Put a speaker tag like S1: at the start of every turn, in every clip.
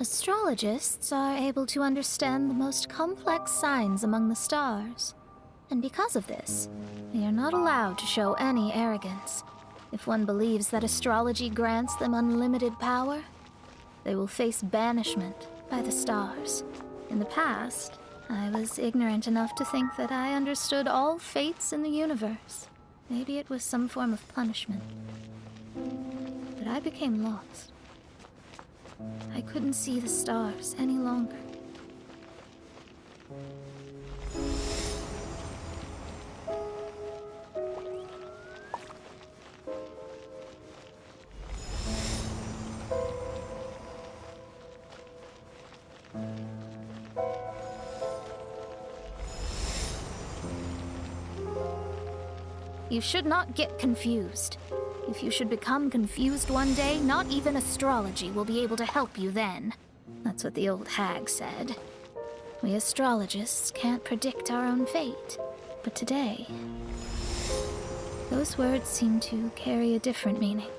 S1: Astrologists are able to understand the most complex signs among the stars. And because of this, they are not allowed to show any arrogance. If one believes that astrology grants them unlimited power, they will face banishment by the stars. In the past, I was ignorant enough to think that I understood all fates in the universe. Maybe it was some form of punishment. But I became lost. I couldn't see the stars any longer. You should not get confused. If you should become confused one day, not even astrology will be able to help you then. That's what the old hag said. We astrologists can't predict our own fate. But today, those words seem to carry a different meaning.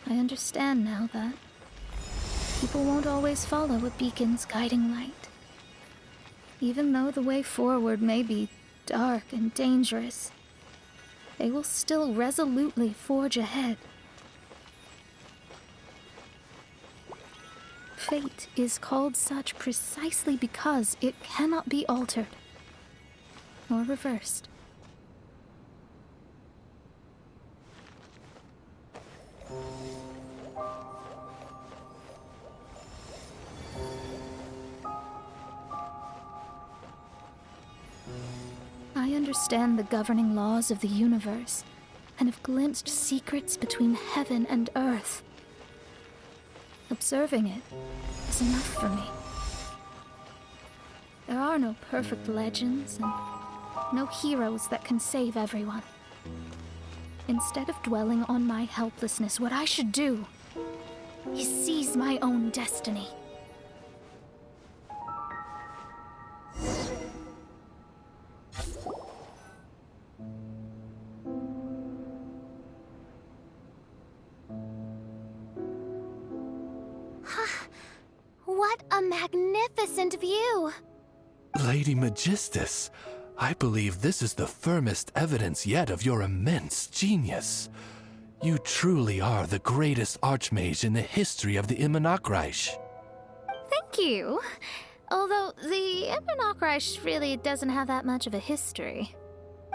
S1: I understand now that people won't always follow a beacon's guiding light. Even though the way forward may be dark and dangerous, they will still resolutely forge ahead. Fate is called such precisely because it cannot be altered or reversed. I understand the governing laws of the universe, and have glimpsed secrets between heaven and earth. Observing it is enough for me. There are no perfect legends, and no heroes that can save everyone. Instead of dwelling on my helplessness, what I should do is seize my own destiny.
S2: What a magnificent view!
S3: Lady Magistus, I believe this is the firmest evidence yet of your immense genius. You truly are the greatest archmage in the history of the Immunokreich.
S1: Thank you. Although the Immunokreich really doesn't have that much of a history.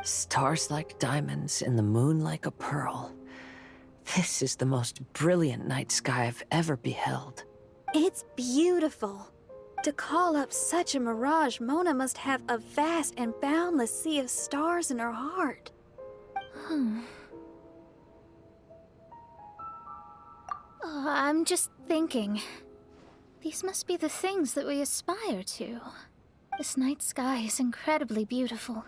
S4: Stars like diamonds and the moon like a pearl. This is the most brilliant night sky I've ever beheld.
S5: It's beautiful. To call up such a mirage, Mona must have a vast and boundless sea of stars in her heart.
S1: I'm just thinking. These must be the things that we aspire to. This night sky is incredibly beautiful.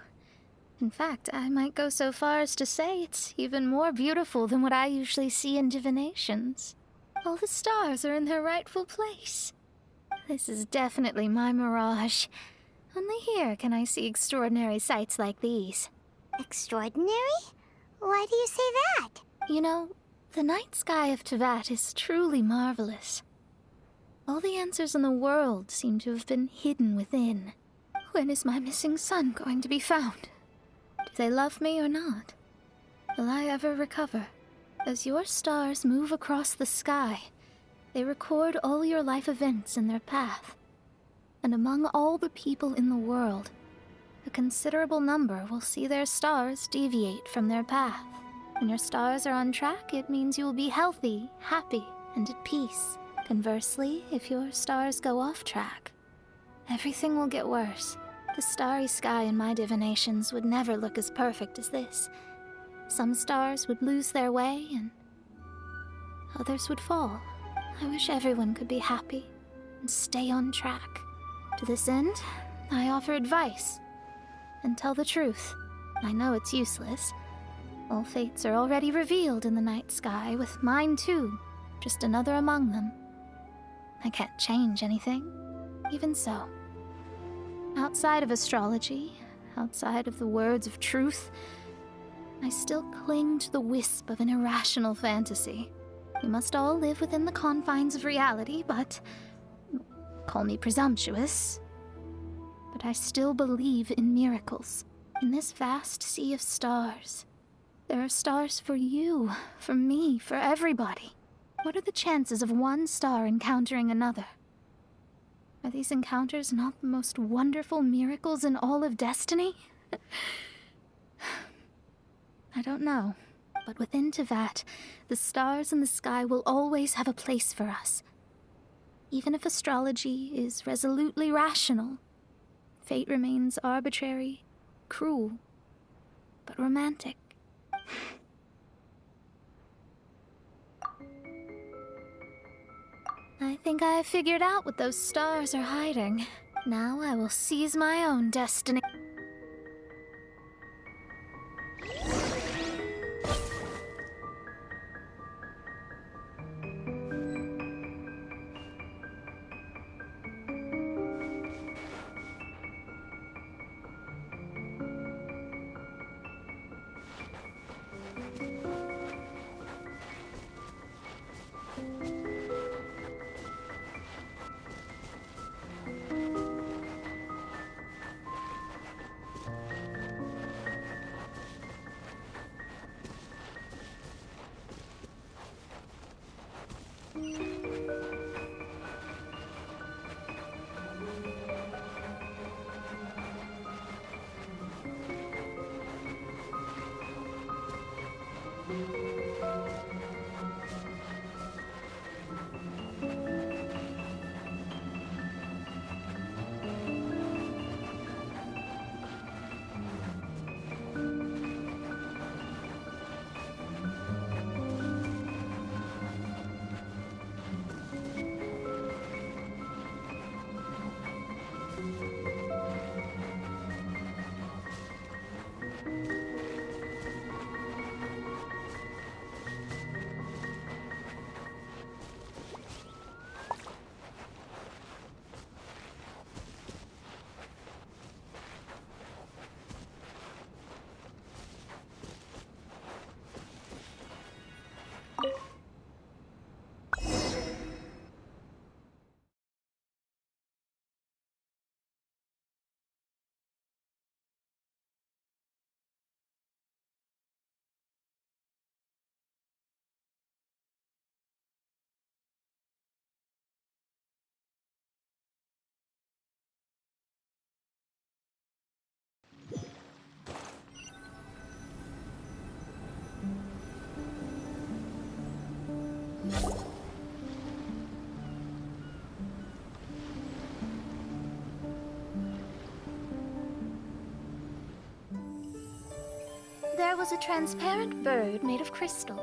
S1: In fact, I might go so far as to say it's even more beautiful than what I usually see in divinations. All the stars are in their rightful place. This is definitely my mirage. Only here can I see extraordinary sights like these.
S2: Extraordinary? Why do you say that?
S1: You know, the night sky of Teyvat is truly marvelous. All the answers in the world seem to have been hidden within. When is my missing son going to be found? Do they love me or not? Will I ever recover? As your stars move across the sky, they record all your life events in their path. And among all the people in the world, a considerable number will see their stars deviate from their path. When your stars are on track, it means you will be healthy, happy, and at peace. Conversely, if your stars go off track, everything will get worse. The starry sky in my divinations would never look as perfect as this. Some stars would lose their way, and others would fall. I wish everyone could be happy and stay on track. To this end, I offer advice and tell the truth. I know it's useless. All fates are already revealed in the night sky, with mine too, just another among them. I can't change anything. Even so, outside of astrology, outside of the words of truth, I still cling to the wisp of an irrational fantasy. We must all live within the confines of reality, but call me presumptuous. But I still believe in miracles. In this vast sea of stars, there are stars for you, for me, for everybody. What are the chances of one star encountering another? Are these encounters not the most wonderful miracles in all of destiny? I don't know, but within Tevat, the stars in the sky will always have a place for us. Even if astrology is resolutely rational, fate remains arbitrary, cruel, but romantic. I think I have figured out what those stars are hiding. Now I will seize my own destiny. There was a transparent bird made of crystal.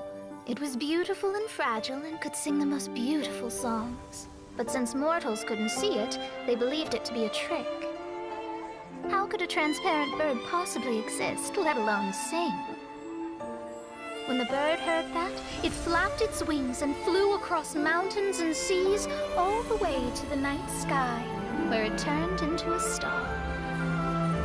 S1: It was beautiful and fragile and could sing the most beautiful songs. But since mortals couldn't see it, they believed it to be a trick. How could a transparent bird possibly exist, let alone sing? When the bird heard that, it flapped its wings and flew across mountains and seas all the way to the night sky, where it turned into a star.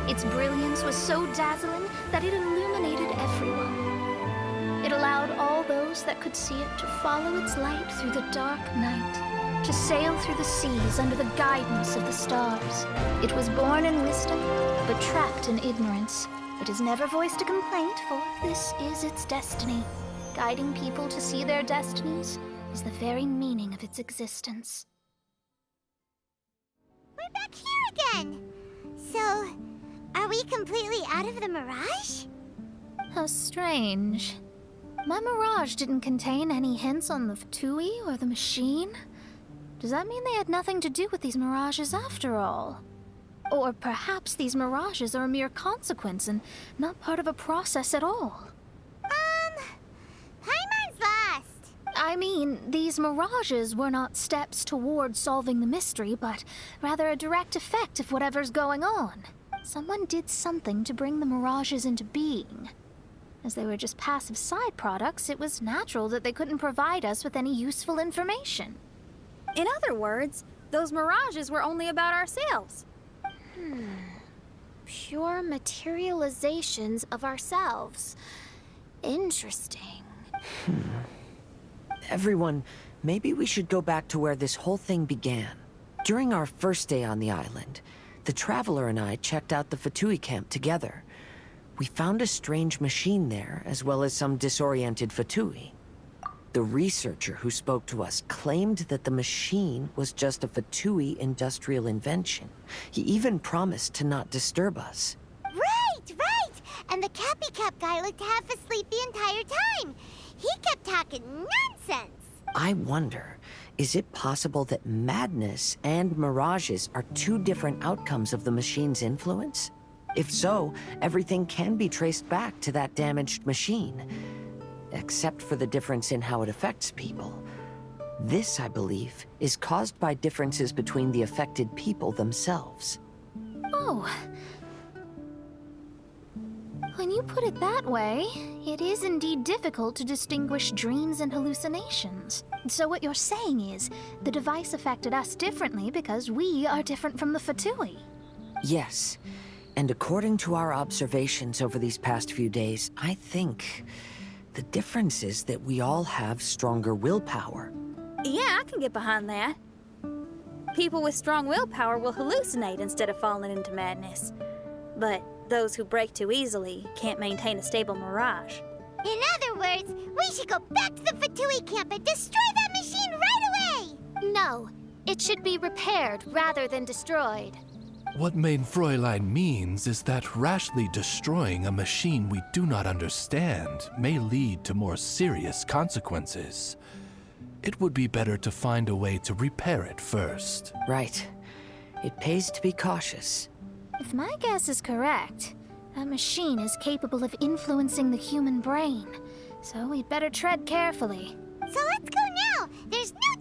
S1: Its brilliance was so dazzling that it illuminated everyone. It allowed all those that could see it to follow its light through the dark night, to sail through the seas under the guidance of the stars. It was born in wisdom, but trapped in ignorance. It has never voiced a complaint, for this is its destiny. Guiding people to see their destinies is the very meaning of its existence.
S2: We're back here again! So, are we completely out of the mirage?
S1: How strange. My mirage didn't contain any hints on the Tui or the machine. Does that mean they had nothing to do with these mirages after all? Or perhaps these mirages are a mere consequence and not part of a process at all?
S2: Paimon's lost!
S1: I mean, these mirages were not steps toward solving the mystery, but rather a direct effect of whatever's going on. Someone did something to bring the mirages into being. As they were just passive side products, it was natural that they couldn't provide us with any useful information.
S5: In other words, those mirages were only about ourselves.
S2: pure materializations of ourselves. Interesting.
S4: Everyone, maybe we should go back to where this whole thing began. During our first day on the island, the Traveler and I checked out the Fatui camp together. We found a strange machine there, as well as some disoriented Fatui. The researcher who spoke to us claimed that the machine was just a Fatui industrial invention. He even promised to not disturb us.
S2: Right! And the Cappy Cap guy looked half asleep the entire time. He kept talking nonsense.
S4: I wonder, is it possible that madness and mirages are two different outcomes of the machine's influence? If so, everything can be traced back to that damaged machine. Except for the difference in how it affects people. This, I believe, is caused by differences between the affected people themselves.
S1: Oh. When you put it that way, it is indeed difficult to distinguish dreams and hallucinations. So what you're saying is, the device affected us differently because we are different from the Fatui.
S4: Yes, and according to our observations over these past few days, I think the difference is that we all have stronger willpower.
S5: Yeah, I can get behind that. People with strong willpower will hallucinate instead of falling into madness. But those who break too easily can't maintain a stable mirage.
S2: In other words, we should go back to the Fatui camp and destroy that machine right away!
S1: No, it should be repaired rather than destroyed.
S3: What Main Fräulein means is that rashly destroying a machine we do not understand may lead to more serious consequences. It would be better to find a way to repair it first.
S4: Right. It pays to be cautious.
S1: If my guess is correct, that machine is capable of influencing the human brain. So we'd better tread carefully.
S2: So let's go now! There's no